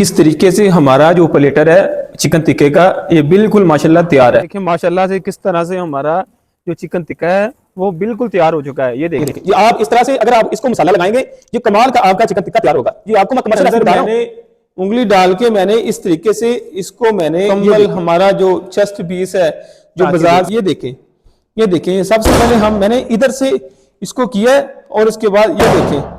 किस तरीके से हमारा जो प्लेटर है चिकन टिक्के का ये बिल्कुल माशाल्लाह तैयार है। देखिए माशाल्लाह से किस तरह से हमारा जो चिकन टिक्का है वो बिल्कुल तैयार हो चुका है। ये देखिए ये आप इस तरह से अगर आप इसको मसाला लगाएंगे ये कमाल का आपका चिकन टिक्का तैयार होगा। ये आपको मैं कमर्शियल बता रहा हूं। मैंने उंगली डाल के मैंने इस तरीके से इसको मैंने कम्बल हमारा जो चेस्ट पीस है जो बाजार ये देखें सबसे पहले मैंने इधर से इसको किया और उसके बाद ये देखें।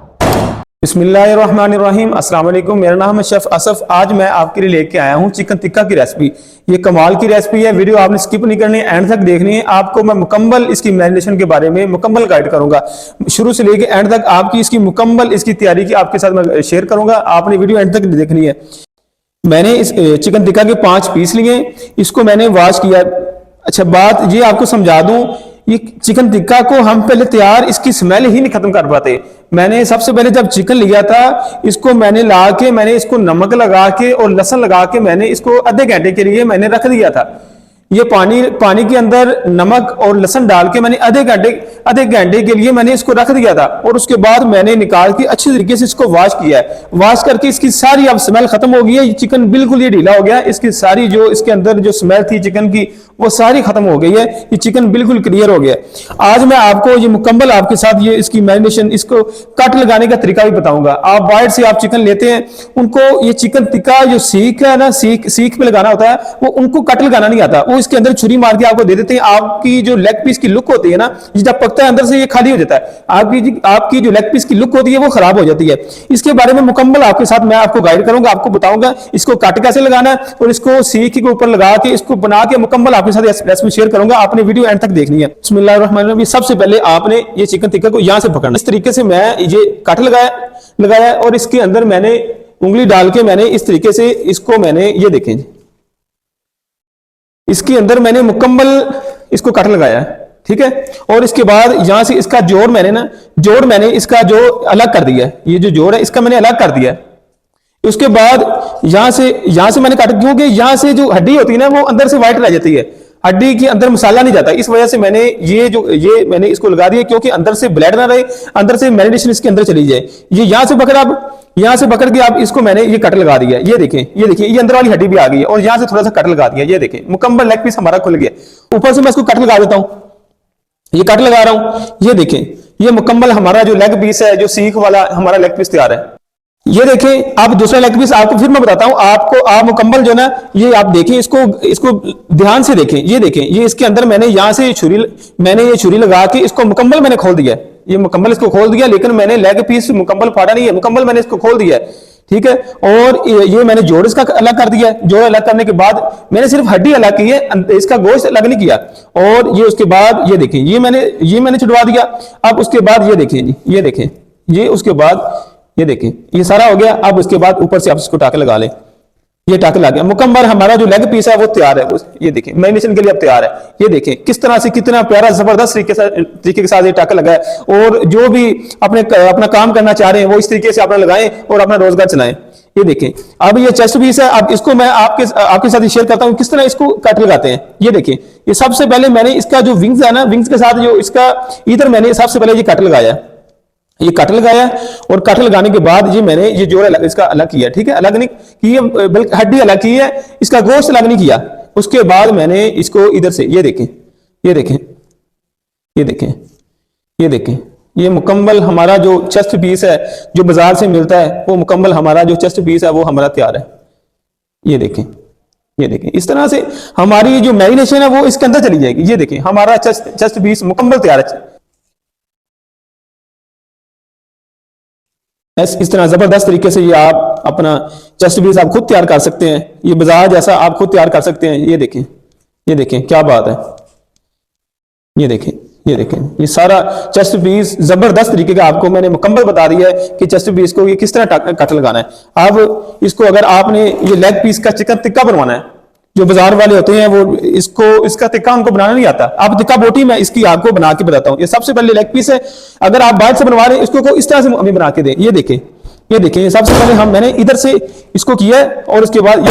बिस्मिल्लाहिर्रहमानिर्रहीम, अस्सलाम वालेकुम। मेरा नाम है शेफ असफ। आज मैं आपके लिए लेके आया हूँ चिकन टिक्का की रेसिपी। ये कमाल की रेसिपी है, वीडियो आपने स्किप नहीं करनी है, एंड तक देखनी है। आपको मैं मुकम्मल इसकी मैरिनेशन के बारे में मुकम्मल गाइड करूंगा, शुरू से लेके एंड तक आपकी इसकी मुकम्मल इसकी तैयारी की आपके साथ मैं शेयर करूंगा। आपने वीडियो एंड तक देखनी है। मैंने इस चिकन टिक्का के 5 पीस लिए, इसको मैंने वॉश किया। अच्छा बात ये आपको समझा दूं, ये चिकन टिक्का को हम पहले तैयार इसकी स्मेल ही नहीं खत्म कर पाते। मैंने सबसे पहले जब चिकन लिया था इसको मैंने ला के मैंने इसको नमक लगा के और लहसुन लगा के मैंने इसको आधे घंटे के लिए मैंने रख दिया था। ये पानी के अंदर नमक और लहसुन डाल के मैंने आधे घंटे के लिए मैंने इसको रख दिया था और उसके बाद मैंने निकाल के अच्छी तरीके से इसको वॉश किया है। वॉश करके इसकी सारी अब स्मेल खत्म हो गई है। चिकन बिल्कुल ये ढीला हो गया, इसकी सारी जो इसके अंदर जो स्मेल थी चिकन की वो सारी खत्म हो गई है। ये चिकन बिल्कुल क्लियर हो गया। आज मैं आपको ये मुकम्मल आपके साथ ये इसकी मैरिनेशन इसको कट लगाने का तरीका भी बताऊंगा। आप बाहर से आप चिकन लेते हैं, उनको ये चिकन टिक्का जो सीख है ना, सीख पे लगाना होता है, वो उनको कट लगाना नहीं आता। वो इसके अंदर छुरी मार के आपको दे देते हैं। आपकी जो लेग पीस की लुक होती है ना, जब पकता है अंदर से ये खाली हो जाता है। आपकी जो लेग पीस की लुक होती है वो खराब हो जाती है। इसके बारे में मुकम्मल आपके साथ मैं आपको गाइड करूंगा, आपको बताऊंगा इसको कट कैसे लगाना है और इसको सीख के ऊपर लगा के इसको बना के मुकम्मल आपके साथ रेसिपी शेयर करूंगा। आपने वीडियो एंड तक देखनी है। बिस्मिल्लाहिर्रहमानिर्रहीम। सबसे पहले आपने ये चिकन टिक्का को यहां से पकड़ना। इस तरीके से मैं ये कट लगाया और इसके अंदर मैंने उंगली डाल के मैंने इस तरीके से इसको मैंने ये देखें इसके अंदर मैंने मुकम्मल इसको कट लगाया है, ठीक है। और इसके बाद यहां से इसका जोड़ मैंने इसका जो अलग कर दिया है, ये जो जोड़ है इसका मैंने अलग कर दिया है। उसके बाद यहां से मैंने काटा क्योंकि यहां से जो हड्डी होती है ना वो अंदर से व्हाइट रह जाती है, हड्डी के अंदर मसाला नहीं जाता। इस वजह से मैंने मैंने इसको लगा दिया क्योंकि अंदर से ब्लड ना रहे, अंदर से मैरिनेशन इसके अंदर चली जाए। ये यहां से पकड़ के आप इसको मैंने ये कट लगा दिया। ये देखिए ये अंदर वाली हड्डी भी आ गई है और यहां से थोड़ा सा कट लगा दिया। ये देखें मुकम्मल लेग पीस हमारा खुल गया। ऊपर से मैं इसको कट लगा देता हूं, ये कट लगा रहा हूं। ये देखें ये मुकम्मल हमारा जो लेग पीस है, जो सीख वाला हमारा लेग पीस तैयार है। ये देखें अब दूसरा लेग पीस आपको फिर मैं बताता हूं आपको। आप मुकम्मल जो ना ये आप देखें इसको ध्यान से देखें। ये देखें ये इसके अंदर मैंने यहां से ये छुरी लगा के इसको मुकम्मल मैंने खोल दिया। ये मुकम्मल इसको खोल दिया, लेकिन मैंने लेग पीस मुकम्मल फाड़ा नहीं है, मुकम्मल मैंने इसको खोल दिया है, ठीक है। और ये मैंने जोड़ इसका अलग कर दिया है। जोड़ अलग करने के बाद मैंने सिर्फ हड्डी अलग की है, इसका गोश्त अलग नहीं किया। और ये उसके बाद ये देखें ये मैंने छुड़वा दिया। अब उसके बाद ये देखें जी, ये देखें ये उसके बाद ये देखें ये सारा हो गया। अब उसके बाद ऊपर से आप इसको टाके लगा लें। ये टाके लगा गया मुकम्मल हमारा जो लेग पीस है वो तैयार है। ये देखें मैरिनेशन के लिए अब तैयार है। ये देखें किस तरह से कितना प्यारा जबरदस्त तरीके के साथ ये टाका लगा है। और जो भी अपना काम करना चाह रहे हैं वो इस तरीके से अपना लगाएं और अपना रोजगार चलाएं। ये देखें अब ये चेस्ट पीस है। अब इसको मैं आपके साथ शेयर करता हूं किस तरह इसको कट लगाते हैं। ये देखें ये सबसे पहले मैंने इसका जो विंग्स है ना, विंग्स के साथ जो इसका इधर मैंने सबसे पहले ये कट लगाया, ये कट लगाया। और कट लगाने के बाद ये मैंने ये जोड़ इसका अलग किया, ठीक है। अलग नहीं किया बल्कि हड्डी अलग की है, इसका गोश्त अलग नहीं किया। उसके बाद मैंने इसको इधर से ये देखें ये मुकम्मल हमारा जो चेस्ट पीस है जो बाजार से मिलता है वो मुकम्मल हमारा जो चेस्ट पीस है वो हमारा तैयार है। ये देखें इस तरह से हमारी जो मैरिनेशन है वो इसके अंदर चली जाएगी। ये देखें हमारा चेस्ट पीस मुकम्मल तैयार है। इस तरह जबरदस्त तरीके से ये आप अपना चेस्ट पीस आप खुद तैयार कर सकते हैं। ये बाजार जैसा आप खुद तैयार कर सकते हैं। ये देखें क्या बात है। ये देखें ये सारा चेस्ट पीस जबरदस्त तरीके का आपको मैंने मुकम्मल बता दिया है कि चेस्ट पीस को ये किस तरह कट लगाना है। अब इसको अगर आपने ये लेग पीस का चिकन टिक्का बनवाना है, जो बाजार वाले होते हैं वो इसका टिक्का उनको बनाना नहीं आता। अब टिक्का बोटी मैं इसकी आपको बना के बताता हूं। ये सबसे पहले लेग पीस है, अगर आप बाहर से बनवा रहे हैं इसको इस तरह से हमें बना के दें। ये देखें सबसे पहले मैंने इधर से इसको किया है और उसके बाद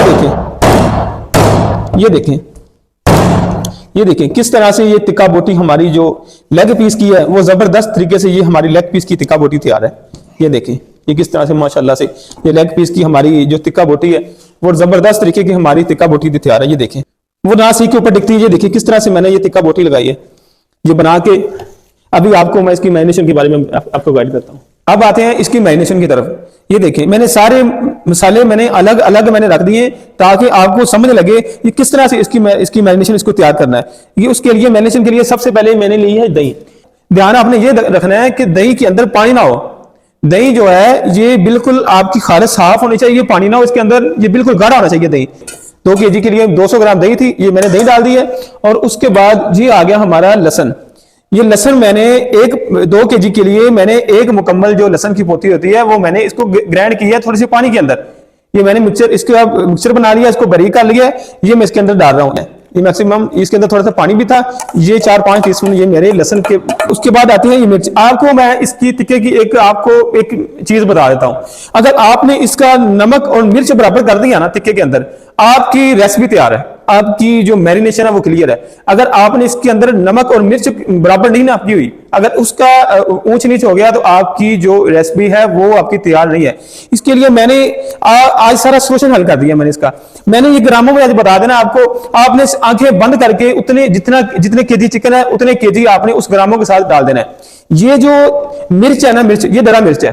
ये देखें किस तरह से ये टिक्का बोटी हमारी जो लेग पीस की है वो जबरदस्त तरीके से ये हमारी लेग पीस की टिक्का बोटी तैयार है। ये देखें ये किस तरह से माशाल्लाह से ये लेग पीस की हमारी जो तिक्का बोटी है वो जबरदस्त तरीके की हमारी तिक्का बोटी तैयार है। ये देखें वो ना सी के ऊपर दिखती है। ये देखिए किस तरह से मैंने ये तिक्का बोटी लगाई है ये बना के। अभी आपको मैं इसकी मैरिनेशन के बारे में आपको गाइड करता हूँ। अब आते हैं इसकी मैरिनेशन की तरफ। ये देखें मैंने सारे मसाले मैंने अलग अलग मैंने रख दिए ताकि आपको समझ लगे ये किस तरह से इसकी मैरिनेशन इसको तैयार करना है। ये उसके लिए मैरिनेशन के लिए सबसे पहले मैंने ली है दही। ध्यान आपने ये रखना है कि दही के अंदर पानी ना हो। दही जो है ये बिल्कुल आपकी खारिज साफ होनी चाहिए, पानी ना हो इसके अंदर, ये बिल्कुल गाढ़ा होना चाहिए दही। 2 kg के लिए 200 ग्राम दही थी, ये मैंने दही डाल दी है। और उसके बाद ये आ गया हमारा लहसन। ये लहसन मैंने 2 kg के लिए मैंने एक मुकम्मल जो लहसन की पोथी होती है वो मैंने इसको ग्राइंड किया है थोड़ी सी पानी के अंदर। ये मैंने मिक्सचर बना लिया, इसको बारीक कर लिया। ये मैं इसके अंदर डाल रहा हूँ। ये मैक्सिमम इसके अंदर थोड़ा सा पानी भी था। ये 4-5 टीस्पून ये मेरे लहसन के। उसके बाद आती है ये मिर्च। आपको मैं इसकी टिक्के की आपको एक चीज बता देता हूं। अगर आपने इसका नमक और मिर्च बराबर कर दिया ना टिक्के के अंदर, आपकी रेसिपी तैयार है, आपकी जो मैरिनेशन है वो क्लियर है। अगर आपने इसके अंदर नमक और मिर्च बराबर नहीं नापी हुई, अगर उसका ऊंच नीच हो गया तो आपकी जो रेसिपी है वो आपकी तैयार नहीं है। इसके लिए मैंने आज सारा सोल्यूशन हल कर दिया। मैंने ये ग्रामों में आज बता देना आपको। आपने आंखें बंद करके उतने जितने केजी चिकन है उतने केजी आपने उस ग्रामों के साथ डाल देना है। ये जो मिर्च है ना, मिर्च ये दरा मिर्च है।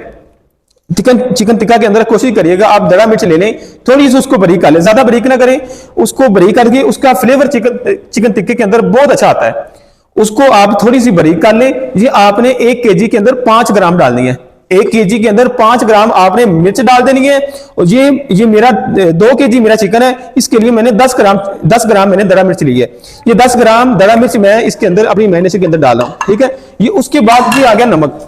चिकन टिक्का के अंदर कोशिश करिएगा आप दरा मिर्च ले लें, थोड़ी सी उसको बारीक कर लें, ज्यादा बारीक ना करें। उसको बारीक करके उसका फ्लेवर चिकन टिक्के के अंदर बहुत अच्छा आता है। उसको आप थोड़ी सी बारीक कर लें। ये आपने 1 kg के अंदर 5 ग्राम डालनी है। 1 kg के अंदर 5 ग्राम आपने मिर्च डाल देनी है। और ये मेरा 2 kg मेरा चिकन है, इसके लिए मैंने 10 ग्राम मैंने दरा मिर्च ली है। ये 10 ग्राम दरा मिर्च मैं इसके अंदर अपनी मैरिनेशन के अंदर डाल रहा हूं, ठीक है। ये उसके बाद ये आ गया नमक।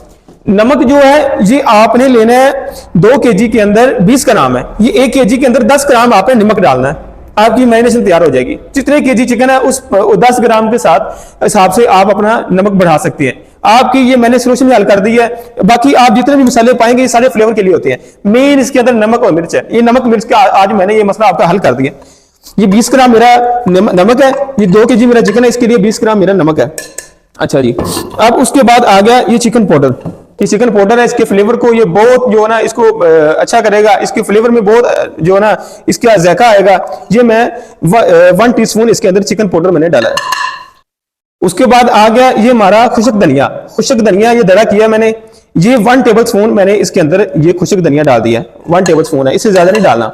नमक जो है ये आपने लेना है 2 kg के अंदर 20 ग्राम है। ये 1 kg के अंदर 10 ग्राम आपने नमक डालना है, आपकी मैरिनेशन तैयार हो जाएगी। जितने केजी चिकन है उस 10 ग्राम के साथ हिसाब से आप अपना नमक बढ़ा सकते हैं। आपकी ये मैंने सोल्यूशन हल कर दी है। बाकी आप जितने भी मसाले पाएंगे ये सारे फ्लेवर के लिए होते हैं। मेन इसके अंदर नमक और मिर्च है। ये नमक मिर्च का आज मैंने ये मसला आपका हल कर दिया। ये 20 ग्राम मेरा नमक है। ये 2 kg मेरा चिकन है, इसके लिए 20 ग्राम मेरा नमक है। अच्छा जी, अब उसके बाद आ गया ये चिकन पाउडर। ये चिकन पाउडर है, इसके फ्लेवर को ये बहुत जो है ना इसको अच्छा करेगा। इसके फ्लेवर में बहुत जो है ना इसका जायका आएगा। ये मैं 1 टीस्पून इसके अंदर चिकन पाउडर मैंने डाला है। उसके बाद आ गया ये हमारा खुशक धनिया। खुशक धनिया ये दड़ा किया मैंने। ये 1 टेबल स्पून मैंने इसके अंदर ये खुशक धनिया डाल दिया। 1 टेबल स्पून है, इससे ज्यादा नहीं डालना।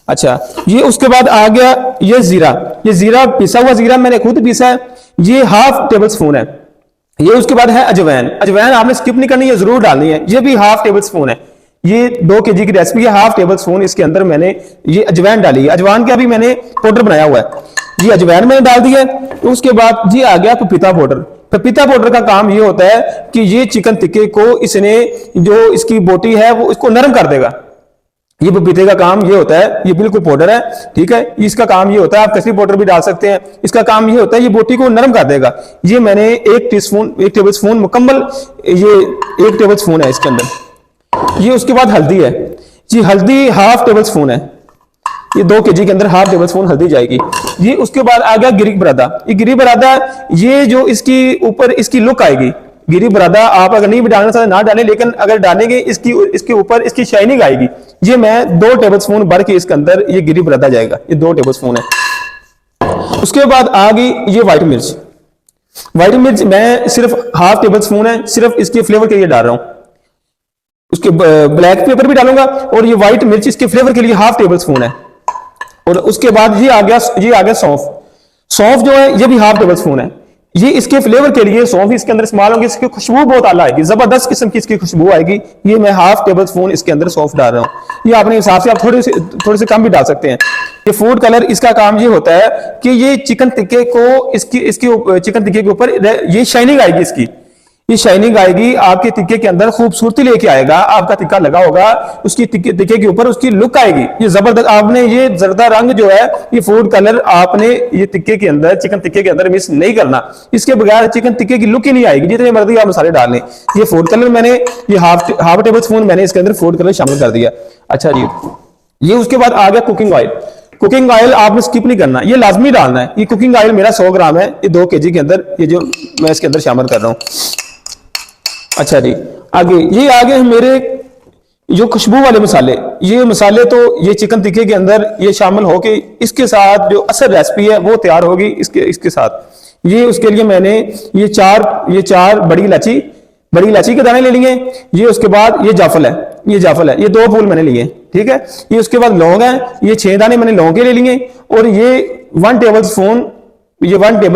अच्छा, ये उसके बाद आ गया ये जीरा। ये जीरा पिसा हुआ जीरा मैंने खुद पीसा है, ये 1/2 टेबल स्पून है। ये उसके बाद है अजवाइन। अजवाइन आपने स्किप नहीं करनी है, जरूर डालनी है। ये भी 1/2 टेबल स्पून है। ये 2 kg की रेसिपी है, 1/2 टेबल स्पून इसके अंदर मैंने ये अजवाइन डाली है। अजवाइन का भी मैंने पाउडर बनाया हुआ है, ये अजवाइन मैंने डाल दिया है। उसके बाद ये आ गया पपीता पाउडर। पपीता पाउडर का काम ये होता है कि ये चिकन टिक्के को इसने जो इसकी बोटी है वो इसको नरम कर देगा। ये पपीते का काम ये होता है, ये बिल्कुल पाउडर है, ठीक है। इसका काम ये होता है, आप कसी पाउडर भी डाल सकते हैं। इसका काम ये होता है ये बोटी को नरम कर देगा। ये मैंने 1 टेबल स्पून मुकम्मल, ये 1 टेबल स्पून है इसके अंदर। ये उसके बाद हल्दी है जी, हल्दी 1/2 टेबल स्पून है। ये 2 kg के अंदर 1/2 टेबल स्पून हल्दी जाएगी। ये उसके बाद आ गया गिरी बरादा। ये गिरी बरादा ये जो इसकी ऊपर इसकी लुक आएगी। गिरी बरादा आप अगर नहीं भी डालना चाहते ना डालें, लेकिन अगर डालेंगे इसके ऊपर इसकी शाइनिंग आएगी। ये मैं 2 टेबल स्पून भर के इसके अंदर ये गिरी बरादा जाएगा। ये 2 टेबल स्पून है। उसके बाद आ गई ये व्हाइट मिर्च। व्हाइट मिर्च मैं सिर्फ 1/2 टेबल स्पून है, सिर्फ इसके फ्लेवर के लिए डाल रहा हूं। उसके ब्लैक पेपर भी डालूंगा और ये व्हाइट मिर्च इसके फ्लेवर के लिए 1/2 टेबल स्पून है। और उसके बाद ये आ गया सौंफ। सौंफ जो है ये भी 1/2 टेबल स्पून है। ये इसके फ्लेवर के लिए सौंफ इसके अंदर इस्तेमाल होंगे, इसकी खुशबू बहुत आला आएगी, जबरदस्त किस्म की इसकी खुशबू आएगी। ये मैं 1/2 टेबल स्पून इसके अंदर सौंफ डाल रहा हूं। ये अपने हिसाब से आप थोड़े से कम भी डाल सकते हैं। ये फूड कलर इसका काम ये होता है कि ये चिकन टिक्के को इसकी चिकन टिक्के के ऊपर ये शाइनिंग आएगी। इसकी ये शाइनिंग आएगी, आपके टिक्के के अंदर खूबसूरती लेके आएगा। आपका टिक्का लगा होगा, उसकी टिक्के के ऊपर उसकी लुक आएगी। ये जबरदस्त, आपने ये जर्दा रंग जो है ये फूड कलर आपने ये टिक्के के अंदर चिकन टिक्के के अंदर मिस नहीं करना। इसके बगैर चिकन टिक्के की लुक ही नहीं आएगी, जितने मर्जी आप मसाले डाल लें। ये फूड कलर मैंने ये हाफ टेबल स्पून मैंने इसके अंदर फूड कलर शामिल कर दिया। अच्छा जी, ये उसके बाद आ गया कुकिंग ऑयल। कुकिंग ऑयल आपने स्किप नहीं करना, ये लाजमी डालना है। ये कुकिंग ऑयल मेरा 100 ग्राम है, ये 2 kg के अंदर ये जो मैं इसके अंदर शामिल कर रहा हूं। अच्छा जी, आगे ये आगे मेरे जो खुशबू वाले मसाले, ये मसाले तो ये चिकन टिक्के के अंदर ये शामिल हो के इसके साथ जो असल रेसिपी है वो तैयार होगी इसके साथ। ये उसके लिए मैंने ये चार बड़ी इलायची के दाने ले लिए। ये उसके बाद ये जाफल है, ये 2 फूल मैंने लिए, ठीक है। ये उसके बाद लौंग है, ये 6 दाने मैंने लौंग के ले लिए। और ये 1 टेबल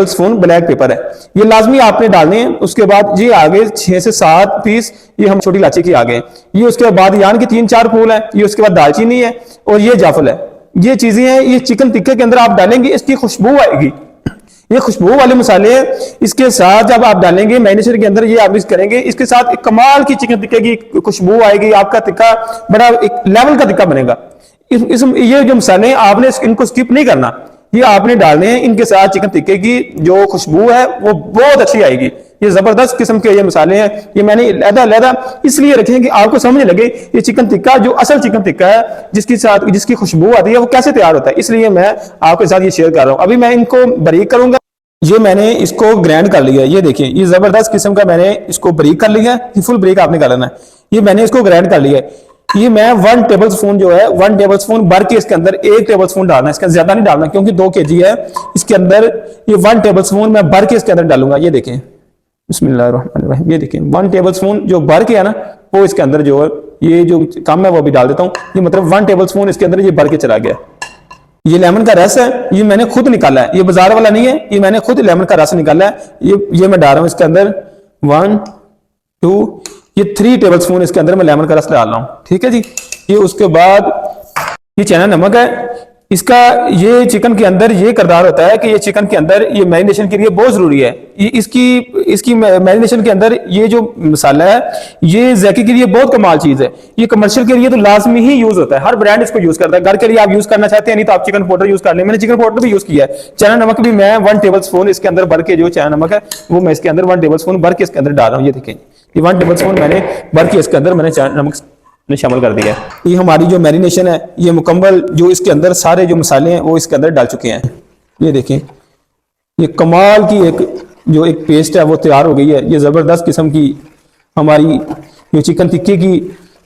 स्पून ब्लैक पेपर है, ये लाजमी आपने डालने हैं। उसके बाद ये आगे 6 से 7 पीस ये हम छोटी इलायची के आगे, ये उसके बाद यान के 3-4 फूल है, ये उसके बाद दालचीनी है और ये जाफल है। ये चीजें हैं, ये चिकन टिक्के के अंदर आप डालेंगे, इसकी खुशबू आएगी। ये खुशबू वाले मसाले हैं, इसके साथ जब आप डालेंगे मैरिनेशन के अंदर, ये आप मिक्स करेंगे, इसके साथ एक कमाल की चिकन टिक्के की खुशबू आएगी। आपका टिक्का बड़ा एक लेवल का टिक्का बनेगा। ये जो मसाले हैं आपने इनको स्किप नहीं करना, ये आपने डालने हैं। इनके साथ चिकन टिक्के की जो खुशबू है वो बहुत अच्छी आएगी। ये जबरदस्त किस्म के ये मसाले हैं, ये मैंने अलग-अलग इसलिए रखे हैं कि आपको समझ लगे ये चिकन टिक्का जो असल चिकन टिक्का है जिसकी खुशबू आती है वो कैसे तैयार होता है। इसलिए मैं आपके साथ ये शेयर कर रहा हूं। अभी मैं इनको बारीक करूंगा। ये मैंने इसको ग्राइंड कर लिया है, ये देखिए, ये जबरदस्त किस्म का मैंने इसको बारीक कर लिया है। फुल बारीक आपने कर लेना है। ये मैंने इसको ग्राइंड कर लिया है। ये मैं 1 टेबल स्पून जो है 1 टेबल स्पून भर के इसके अंदर 1 टेबल स्पून डालना है, इसका ज्यादा नहीं डालना क्योंकि 2 kg है। इसके अंदर ये 1 टेबल स्पून मैं भर के इसके अंदर डालूंगा। ये देखें, बिस्मिल्लाहिर्रहमानिर्रहीम, ये देखें 1 टेबल स्पून जो भर के है ना वो इसके अंदर जो है, ये जो कम है वो भी डाल देता हूं। ये मतलब 1 टेबल स्पून इसके अंदर ये भर के चला गया। ये लेमन का रस है, ये मैंने खुद निकाला है, ये बाजार वाला नहीं है, ये मैंने खुद लेमन का रस निकाला है। ये मैं डाल रहा हूं इसके अंदर 1 2 ये 3 टेबल स्पून इसके अंदर मैं लेमन का रस डाल रहा हूं, ठीक है जी। ये उसके बाद ये चाइना नमक है। इसका ये चिकन के अंदर ये किरदार होता है कि ये चिकन के अंदर ये मैरिनेशन के लिए बहुत जरूरी है। ये इसकी मैरिनेशन के अंदर ये जो मसाला है ये ज़ायके के लिए बहुत कमाल चीज है। ये कमर्शियल के लिए तो लाजमी ही यूज होता है, हर ब्रांड इसको यूज करता है। घर के लिए आप यूज करना चाहते हैं, नहीं तो आप चिकन पाउडर यूज कर लें। मैंने चिकन पाउडर भी यूज किया है। चाइना नमक भी मैं 1 टेबल स्पून इसके अंदर भर के, जो चाइना नमक है वो मैं इसके अंदर 1 टेबल स्पून भर के इसके अंदर डाल रहा हूँ। ये देखें, ये 1 टेबल स्पून मैंने भर के इसके अंदर मैंने चाइना नमक ने शामिल कर दिया है। ये हमारी जो मैरिनेशन है ये मुकम्मल, जो इसके अंदर सारे जो मसाले हैं वो इसके अंदर डाल चुके हैं। ये देखें, ये कमाल की एक पेस्ट है वो तैयार हो गई है। ये जबरदस्त किस्म की हमारी जो चिकन टिक्के की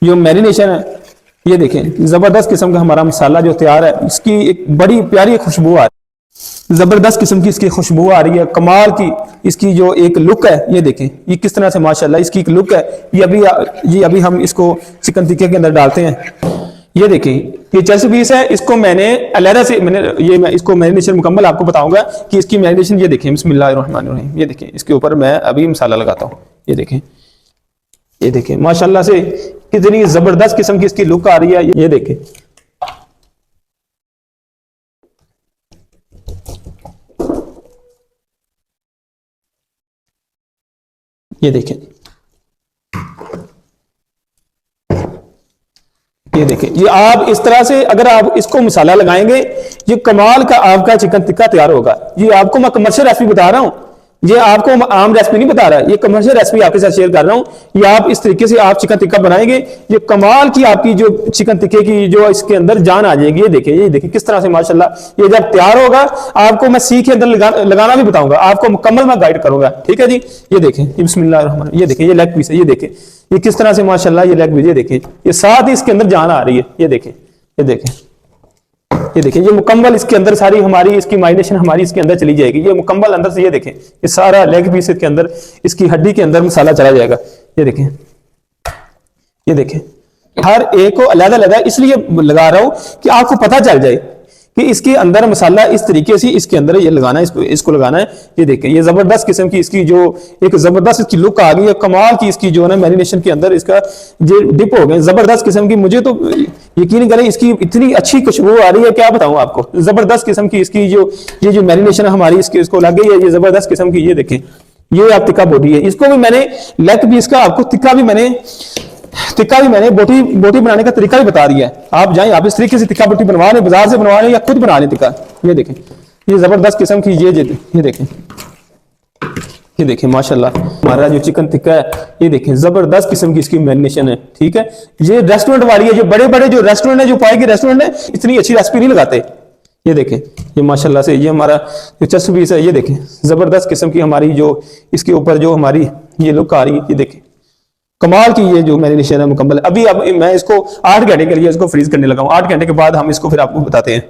जो मैरिनेशन है, ये देखें जबरदस्त किस्म का हमारा मसाला जो तैयार है, इसकी एक बड़ी प्यारी खुशबू आ रही है। जबरदस्त किस्म की इसकी खुशबू आ रही है, कमाल की इसकी जो एक लुक है। ये देखें, ये किस तरह से माशाल्लाह इसकी एक लुक है। ये अभी हम इसको चिकन टिक्के के अंदर डालते हैं। ये देखें, ये चेस्ट पीस है, इसको मैंने अलहदा से मैं इसको मैरिनेशन मुकम्मल आपको बताऊंगा कि इसकी मैरिनेशन। ये देखें, बिस्मिल्लाहिर्रहमानिर्रहीम, ये देखें, इसके ऊपर मैं अभी मसाला लगाता हूँ। ये देखें माशाल्लाह से कितनी जबरदस्त किस्म की इसकी लुक आ रही है। ये देखें, ये देखें, ये देखें, ये आप इस तरह से अगर आप इसको मसाला लगाएंगे, ये कमाल का आपका चिकन टिक्का तैयार होगा। ये आपको मैं कमर्शियल रेसिपी बता रहा हूं, ये आपको आम रेसिपी नहीं बता रहा, ये कमर्शियल रेसिपी आपके साथ शेयर कर रहा हूं। ये आप इस तरीके से आप चिकन टिक्का बनाएंगे, ये कमाल की आपकी जो चिकन टिक्के की जो इसके अंदर जान आ जाएगी। ये देखिए किस तरह से माशाल्लाह ये जब तैयार होगा आपको मैं सीख के अंदर लगाना भी बताऊंगा, आपको मुकम्मल मैं गाइड करूंगा, ठीक है जी। ये देखें, बिस्मिल्लाह, ये देखें, ये लेग पीस है। ये देखें, ये किस तरह से माशाल्लाह ये लेग पीस, ये देखें, ये साथ ही इसके अंदर जान आ रही है। ये देखें, ये देखें, ये देखें, ये मुकम्मल इसके अंदर सारी हमारी इसकी माइग्रेशन हमारी इसके अंदर चली जाएगी। ये मुकम्मल अंदर से, ये देखें, ये सारा लेग पीस के अंदर इसकी हड्डी के अंदर मसाला चला जाएगा। ये देखें, ये देखें, हर एक को अलग-अलग इसलिए लगा रहा हूं कि आपको पता चल जाए कि इसके अंदर मसाला इस तरीके से इसके अंदर ये लगाना है, इसको लगाना है। ये देखें, ये जबरदस्त किस्म की इसकी जो एक जबरदस्त इसकी लुक आ गई है, कमाल की इसकी जो है ना मैरिनेशन के अंदर इसका जो डिप हो गए जबरदस्त किस्म की। मुझे तो यकीन करें इसकी इतनी अच्छी खुशबू आ रही है, क्या बताऊं आपको। जबरदस्त किस्म की इसकी जो मैरिनेशन है हमारी इसको लग गई है, ये जबरदस्त किस्म की। ये देखें, ये आप टिक्का बोटी है, इसको भी मैंने लेग पीस का आपको टिक्का भी मैंने बोटी बनाने का तरीका भी बता दिया है। आप जाएं, आप इस तरीके से टिक्का बोटी बनवा लें, बाजार से बनवा लें या खुद बना लें टिक्का। ये देखें, ये जबरदस्त किस्म की ये देखें, ये देखें माशाल्लाह हमारा जो चिकन टिक्का है, ये देखें जबरदस्त किस्म की इसकी मैरिनेशन है, ठीक है। ये रेस्टोरेंट वाली है, जो बड़े जो रेस्टोरेंट है, जो पाए के रेस्टोरेंट है, इतनी अच्छी रेसिपी नहीं लगाते। ये देखें, ये माशाल्लाह से ये हमारा जो चेस्ट पीस है, ये देखें जबरदस्त किस्म की हमारी जो इसके ऊपर जो हमारी ये लुक आ रही है। ये देखें, कमाल की ये जो मैरिनेशन है मुकम्मल। अभी अब मैं इसको 8 घंटे के लिए इसको फ्रीज करने लगा हूँ। 8 घंटे के बाद हम इसको फिर आपको बताते हैं।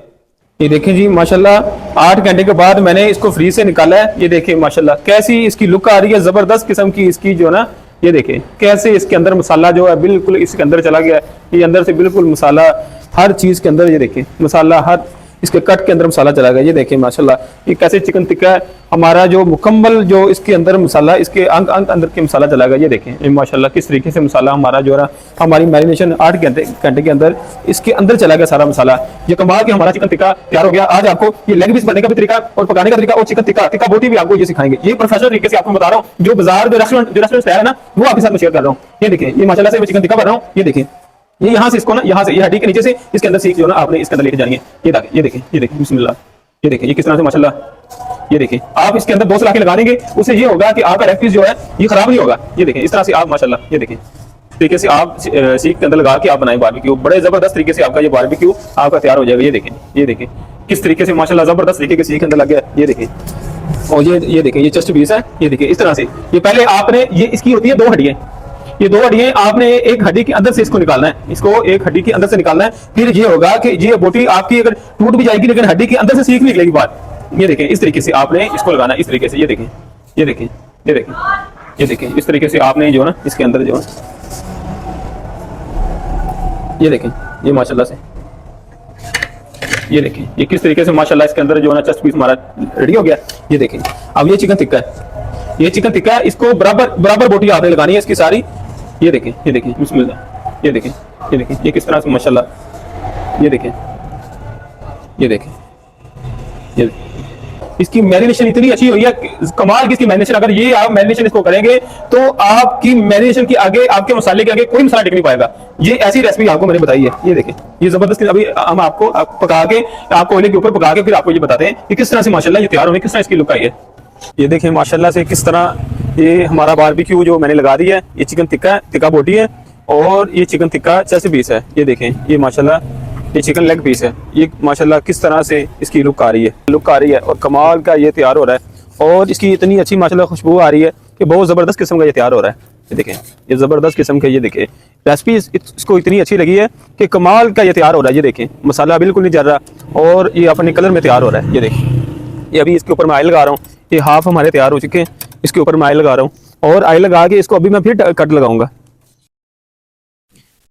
ये देखें जी माशाल्लाह 8 घंटे के बाद मैंने इसको फ्रीज से निकाला है। ये देखें माशाल्लाह कैसी इसकी लुक आ रही है, जबरदस्त किस्म की इसकी जो ना, ये देखें कैसे इसके अंदर मसाला जो है बिल्कुल इसके अंदर चला गया है। ये अंदर से बिल्कुल मसाला हर चीज के अंदर, ये देखें मसाला हर इसके कट के अंदर मसाला चला गया। ये देखें माशाल्लाह ये कैसे चिकन टिक्का है हमारा जो मुकम्मल जो इसके अंदर मसाला, इसके अंग अंग अंदर के मसाला चला गया। ये देखें ये माशाल्लाह किस तरीके से मसाला हमारा जो है हमारी मैरिनेशन 8 घंटे के अंदर इसके अंदर चला गया सारा मसाला। ये कमाल के हमारा चिकन टिक्का तैयार हो गया। आज आपको ये लेग पीस बनने का भी तरीका और पकाने का तरीका और चिकन टिक्का बोटी भी आपको ये सिखाएंगे। ये प्रोफेशनल तरीके से आपको बता रहा हूँ। जो बाजार जो रेस्टोरेंट है ना, वो आपके साथ में शेयर कर रहा हूँ। ये देखें ये माशाल्लाह से मैं चिकन टिक्का बना रहा हूँ। ये देखें ये यहाँ से इसको ना, यहाँ से ये हड्डी के नीचे से इसके अंदर सीख जो ना आपने इसके अंदर लेके जानी है। ये देखें बिस्मिल्लाह। ये देखें ये किस तरह से माशाल्लाह। ये देखें आप इसके अंदर 2 सलाखें लगा देंगे, उससे ये होगा कि आपका लेग पीस जो है ये खराब नहीं होगा। ये देखें इस तरह से आप माशाल्लाह, ये देखें तरीके से आप सीख के अंदर लगा के आप बनाए बारबेक्यू, बड़े जबरदस्त तरीके से आपका ये बारबेक्यू आपका तैयार हो जाएगा। ये देखें किस तरीके से माशाल्लाह जबरदस्त तरीके के सीख अंदर लग गया। ये देखें और ये देखें ये चेस्ट पीस है। ये देखें इस तरह से ये पहले आपने ये इसकी होती है 2 हड्डियां। ये 2 हड्डियां आपने एक हड्डी के अंदर से इसको निकालना है, इसको एक हड्डी के अंदर से निकालना है। फिर ये होगा कि ये बोटी आपकी अगर टूट भी जाएगी लेकिन हड्डी के अंदर से सीख निकलेगी बाहर। ये देखें इस तरीके से आपने इसको लगाना है, इस तरीके से। ये देखें इस तरीके से आपने जो ना इसके अंदर जो ये देखें ये माशाल्लाह से, ये देखें ये किस तरीके से माशाल्लाह इसके अंदर जो ना चेस्ट पीस हमारा रेडी हो गया। ये देखें अब ये चिकन टिक्का है, ये चिकन टिक्का है, इसको बराबर बोटी आपने लगानी है इसकी सारी। ये देखें बिस्मिल्लाह। ये देखें ये किस तरह से माशाल्लाह। ये देखें ये इसकी मैरिनेशन इतनी अच्छी हुई है, कमाल की इसकी मैरिनेशन। अगर ये आप मैरिनेशन इसको करेंगे तो आपकी मैरिनेशन के आगे, आपके मसाले के आगे कोई मसाला टिक नहीं पाएगा। ये ऐसी रेसिपी आपको मैंने बताई है। ये देखें ये जबरदस्त। अभी हम आपको पका के, आपको ऑयल के ऊपर पका के फिर आपको ये बताते हैं कि किस तरह से माशाल्लाह ये तैयार होने, किस तरह इसकी लुक आई है। ये देखें माशाल्लाह से किस तरह ये हमारा बारबेक्यू जो मैंने लगा दिया है। ये चिकन टिक्का बोटी है और ये चिकन टिक्का चेस्ट पीस है। ये देखें ये माशाल्लाह ये चिकन लेग पीस है। ये माशाल्लाह किस तरह से इसकी लुक आ रही है और कमाल का ये तैयार हो रहा है। और इसकी इतनी अच्छी माशाल्लाह खुशबू आ रही है कि बहुत ज़बरदस्त किस्म का ये तैयार हो रहा है। ये देखें ये ज़बरदस्त किस्म का, ये देखें रेसिपी इसको इतनी अच्छी लगी है कि कमाल का ये तैयार हो रहा है। ये देखें मसाला बिल्कुल नहीं जल रहा और ये अपने कलर में तैयार हो रहा है। ये देखें ये अभी इसके ऊपर मैं ऑयल लगा रहा हूँ। ये हाफ हमारे तैयार हो चुके हैं, इसके ऊपर मैं ऑयल लगा रहा हूँ और ऑयल लगा के इसको अभी मैं फिर कट लगाऊंगा।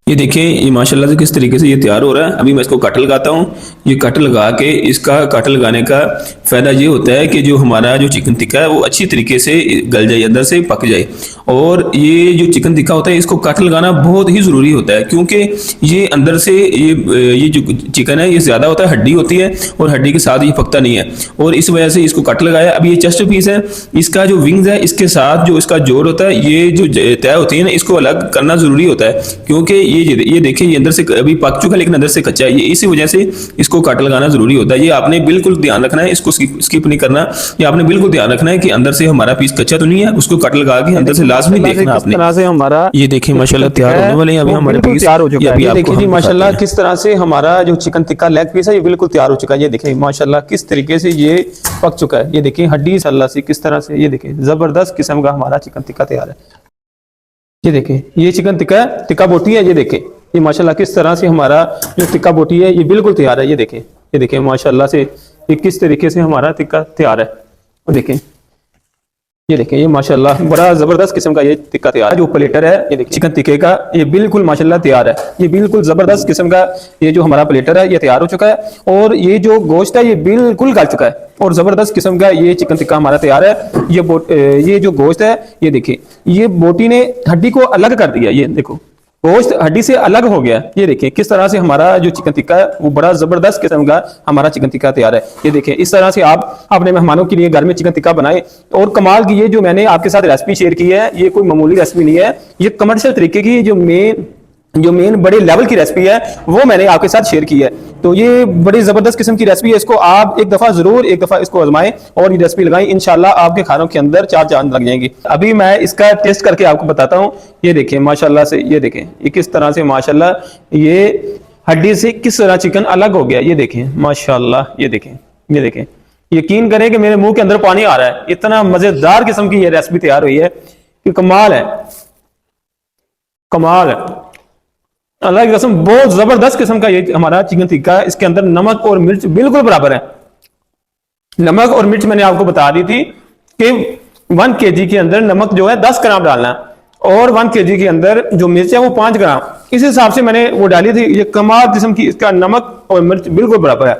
ये देखिए ये माशाल्लाह से किस तरीके से ये तैयार हो रहा है। अभी मैं इसको कट लगाता हूँ। ये कट लगा के, इसका कट लगाने का फ़ायदा ये होता है कि जो हमारा जो चिकन टिक्का है वो अच्छी तरीके से गल जाए, अंदर से पक जाए। और ये जो चिकन टिक्का होता है इसको कट लगाना बहुत ही ज़रूरी होता है, क्योंकि ये अंदर से ये जो चिकन है ये ज़्यादा होता है, हड्डी होती है और हड्डी के साथ ये पकता नहीं है, और इस वजह से इसको कट लगाया। अभी ये चेस्ट पीस है, इसका जो विंग्स है इसके साथ जो इसका जोड़ होता है, ये जो तय होती है ना, इसको अलग करना ज़रूरी होता है, क्योंकि ये देखिए ये अंदर से अभी पक चुका है लेकिन अंदर से कच्चा है। ये इसी वजह से इसको कट लगाना जरूरी होता है। ये आपने बिल्कुल ध्यान रखना है, इसको स्किप नहीं करना। ये आपने बिल्कुल ध्यान रखना है कि अंदर से हमारा पीस कच्चा तो नहीं है, उसको कट लगा के अंदर से लाजमी देखना आपने। तरह से हमारा ये देखिए माशाल्लाह तैयार होने वाले हैं अभी हमारे पीस तैयार हो चुका है। ये देखिए जी माशाल्लाह किस किस तरह से हमारा जो चिकन टिक्का लेग पीस है ये बिल्कुल तैयार हो चुका है। ये देखिए माशाल्लाह किस तरीके से ये पक चुका है। ये देखिए हड्डी सल्ला से किस तरह से, ये देखिए जबरदस्त किस्म का हमारा चिकन टिक्का तैयार है। ये देखिए ये चिकन टिक्का बोटी है। ये देखिए ये माशाल्लाह किस तरह से हमारा जो टिक्का बोटी है ये बिल्कुल तैयार है। ये देखिए माशाल्लाह से ये किस तरीके से हमारा टिक्का तैयार है। और ये देखिए ये माशाल्लाह बड़ा जबरदस्त किस्म का ये टिक्का तैयार है। जो प्लेटर है ये देखिए चिकन टिक्के का, ये बिल्कुल माशाल्लाह तैयार है। ये बिल्कुल जबरदस्त किस्म का ये जो हमारा प्लेटर है ये तैयार हो चुका है। और ये जो गोश्त है ये बिल्कुल गल चुका है और जबरदस्त किस्म का ये चिकन टिक्का हमारा तैयार है। ये जो गोश्त है ये देखिए ये बोटी ने हड्डी को अलग कर दिया। ये देखो गोश्त हड्डी से अलग हो गया। ये देखिए किस तरह से हमारा जो चिकन टिक्का है वो बड़ा जबरदस्त किस्म का हमारा चिकन टिक्का तैयार है। ये देखिए इस तरह से आप अपने मेहमानों के लिए घर में चिकन टिक्का बनाएं। और कमाल की ये जो मैंने आपके साथ रेसिपी शेयर की है ये कोई मामूली रेसिपी नहीं है, ये कमर्शियल तरीके की जो मेन बड़े लेवल की रेसिपी है वो मैंने आपके साथ शेयर की है। तो ये बड़ी जबरदस्त किस्म की रेसिपी है, इसको आप एक दफा इसको आजमाएं और ये रेसिपी लगाएं, इंशाल्लाह आपके खानों के अंदर 4 चांद लग जाएंगी। अभी मैं इसका टेस्ट करके आपको बताता हूँ। ये देखें माशाल्लाह से, ये देखें ये किस तरह से माशाल्लाह ये हड्डी से किस तरह चिकन अलग हो गया। ये देखें माशाल्लाह, ये देखें यकीन करें कि मेरे मुंह के अंदर पानी आ रहा है, इतना मजेदार किस्म की ये रेसिपी तैयार हुई है कि कमाल है। कमाल है, अल्लाह की कसम बहुत जबरदस्त किस्म का ये हमारा चिकन टिक्का है। इसके अंदर नमक और मिर्च बिल्कुल बराबर है। नमक और मिर्च मैंने आपको बता दी थी कि 1 kg के अंदर नमक जो है 10 ग्राम डालना है और 1 kg के अंदर जो मिर्च है वो 5 ग्राम, इस हिसाब से मैंने वो डाली थी। ये कमाल किस्म की इसका नमक और मिर्च बिल्कुल बराबर है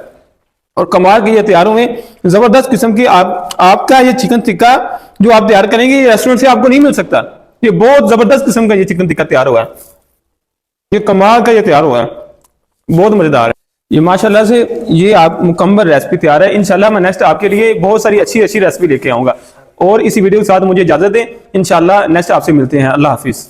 और कमाल के ये तैयार हुए जबरदस्त किस्म की। आपका ये चिकन टिक्का जो आप तैयार करेंगे ये रेस्टोरेंट से आपको नहीं मिल सकता। ये बहुत जबरदस्त किस्म का ये चिकन टिक्का तैयार हुआ है, ये कमाल का ये तैयार हुआ है, बहुत मजेदार है ये माशाल्लाह से। ये आप मुकम्मल रेसिपी तैयार है। इंशाल्लाह मैं नेक्स्ट आपके लिए बहुत सारी अच्छी अच्छी रेसिपी लेके आऊंगा और इसी वीडियो के साथ मुझे इजाजत दें। इंशाल्लाह नेक्स्ट आपसे मिलते हैं। अल्लाह हाफिज।